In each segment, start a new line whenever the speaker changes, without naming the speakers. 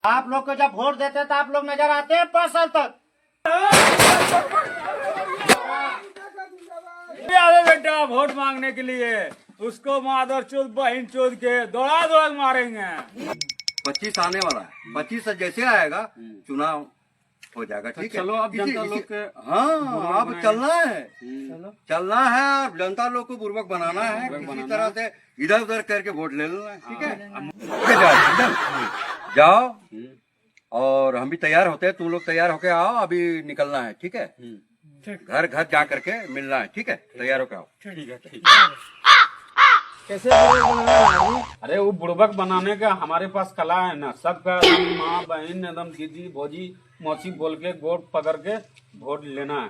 आप लोग को जब वोट देते तो आप लोग नजर आते हैं 5 साल तक।
अरे बेटा वोट मांगने के लिए उसको मादर चोद बहन चोद के दौड़ा दौड़ा मारेंगे।
25 आने वाला है, 25 से जैसे आएगा चुनाव हो जाएगा। ठीक है,
चलो अब जनता लोग के
हाँ अब चलना है, चलना है और जनता लोग को बुर्बक बनाना है। किसी तरह से इधर उधर करके वोट ले लेना है। ठीक है, जाओ और हम भी तैयार होते हैं, तुम लोग तैयार होके आओ, अभी निकलना है। ठीक है, घर घर जा करके मिलना है। ठीक है, तैयार होके आओ।
ठीक है।
कैसे बनाना?
अरे वो बुड़बक बनाने का हमारे पास कला है ना, सबका माँ बहन एकदम दीदी भौजी मौसी बोल के वोट पकड़ के वोट लेना है।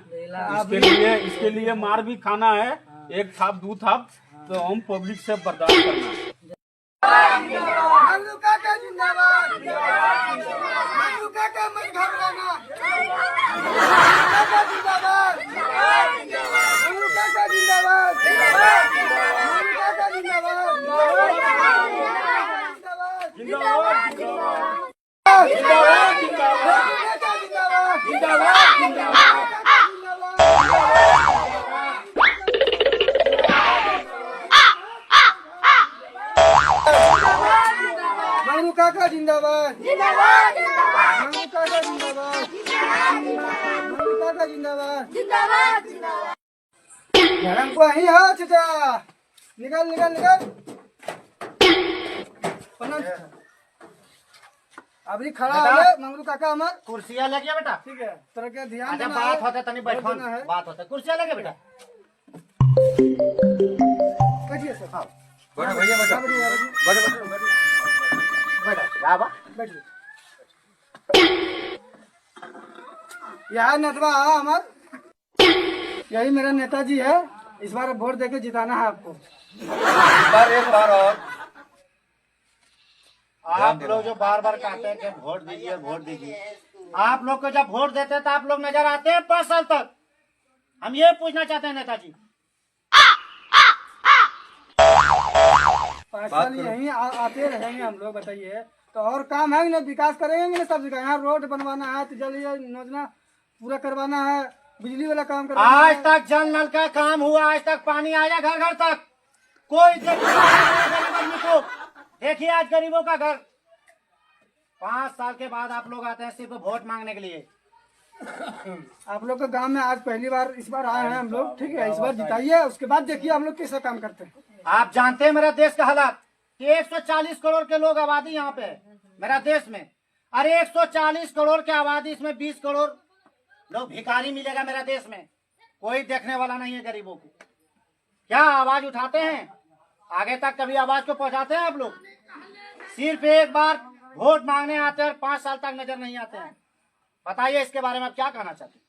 इसके लिए मार भी खाना है, 1 थाप 2 थाप, तो हम पब्लिक से बर्दाश्त करना है।
मंगरू काका जिंदाबाद, मंगरू काका जिंदाबाद, मंगरू काका जिंदाबाद। धर्म को ही हो चाचा, निकल निकल निकल। अभी खड़ा है मंगरू काका हमार।
कुर्सियाँ लगे बेटा।
ठीक है, तरह के ध्यान
अच्छा
देना
बात
है।
होता तनी बैठो,
है।
बात होता कुर्सियाँ लगे बेटा।
बैठिए सर,
बैठो भैया, बैठो बैठो बैठो
बैठा जा बा।
बैठिए। यहाँ नेतवा हमार, यही मेरा नेताजी है। इस बार वोट देके जिताना है आपको।
एक बार और
आप लोग जो बार बार कहते हैं कि वोट दीजिए वोट दीजिए, आप लोग को जब वोट देते हैं तो आप लोग नजर आते हैं 5 साल तक। हम ये पूछना चाहते हैं नेताजी,
5 साल यहीं आते रहेंगे हम लोग। बताइए तो और काम है ना, विकास करेंगे ना सब जगह। यहाँ रोड बनवाना है, तो जल योजना पूरा करवाना है, बिजली वाला काम करवाना
आज
है।
तक जल नल का काम हुआ, आज तक पानी आया घर घर तक, कोई गरीब आदमी को। देखिए आज गरीबों का घर। 5 साल के बाद आप लोग आते हैं सिर्फ वोट मांगने के लिए।
आप लोग के गांव में आज पहली बार इस बार आए हैं हम लोग। ठीक है, इस बार जिताइए, उसके बाद देखिए हम लोग कैसा काम करते हैं।
आप जानते हैं मेरा देश का हालात कि 140 करोड़ के लोग आबादी यहाँ पे है मेरा देश में। अरे 140 करोड़ की आबादी, इसमें 20 करोड़ लोग भिखारी मिलेगा मेरा देश में। कोई देखने वाला नहीं है गरीबों को। क्या आवाज उठाते हैं? आगे तक कभी आवाज को पहुंचाते हैं आप लोग? सिर्फ एक बार वोट मांगने आते हैं और 5 साल तक नजर नहीं आते हैं। बताइए इसके बारे में आप क्या कहना चाहते हैं?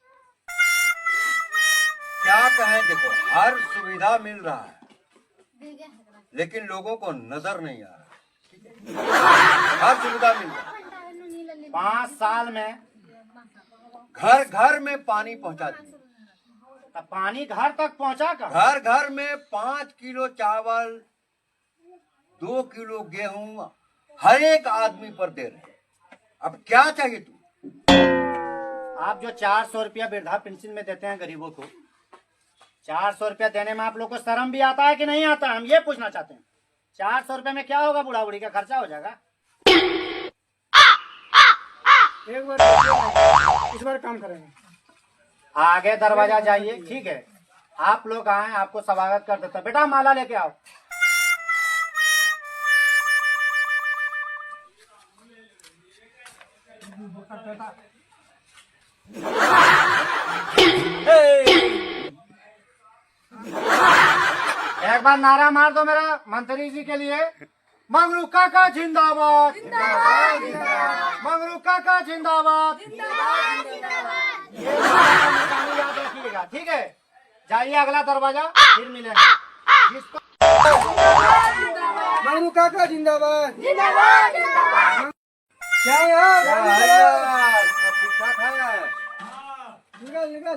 क्या कहें, देखो हर सुविधा मिल रहा है लेकिन लोगों को नजर नहीं आ रहा। ठीक है, हर सुविधा मिल रहा है।
5 साल में
घर घर में पानी पहुंचा दिए,
तब पानी घर तक पहुंचा कर
घर घर में 5 किलो चावल 2 किलो गेहूं हर एक आदमी पर दे रहे हैं। अब क्या चाहिए तू?
आप जो 400 रुपया वृद्धा पेंशन में देते हैं गरीबों को, 400 रुपया देने में आप लोग को शर्म भी आता है कि नहीं आता? हम ये पूछना चाहते हैं। 400 रुपये में क्या होगा? बूढ़ा बूढ़ी का खर्चा हो जाएगा।
एक बार इस बार काम करेंगे।
आगे दरवाजा जाइए। ठीक है, आप लोग आए, आपको स्वागत कर देते हैं। बेटा माला लेके आओ। एक बार नारा मार दो मेरा मंत्री जी के लिए। मंगरू काका जिंदाबाद, मंगरू काका जिंदाबाद। ये याद रखिएगा। ठीक है, जाइए अगला दरवाजा, फिर मिलेंगे। जिसको
मंगरू काका जिंदाबाद। क्या है
यार, सब ठीक ठाक है?
निकल निकल।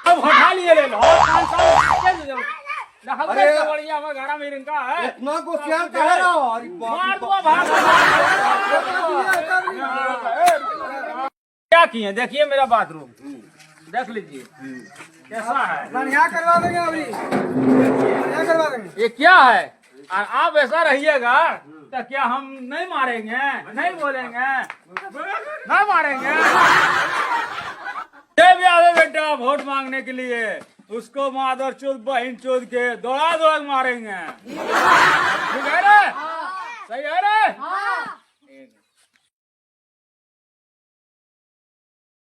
अब हटा लिए ले लो। 5 साल
अरे
बढ़िया में घड़ा में इनका है
इतना गुस्सा कह रहा हो अरे
मार
बाप
दो भाग क्या किए देखिए मेरा बाथरूम देख लीजिए कैसा है
बढ़िया करवा देंगे अभी, बढ़िया करवा देंगे।
ये क्या है और आप ऐसा रहिएगा तो क्या हम नहीं मारेंगे नहीं बोलेंगे नहीं मारेंगे ये भी आवे बेटा वोट मांगने के लिए उसको मादर चोद बहन चोद के दौड़ा दौड़ा मारेंगे ठीक है रे सही है रे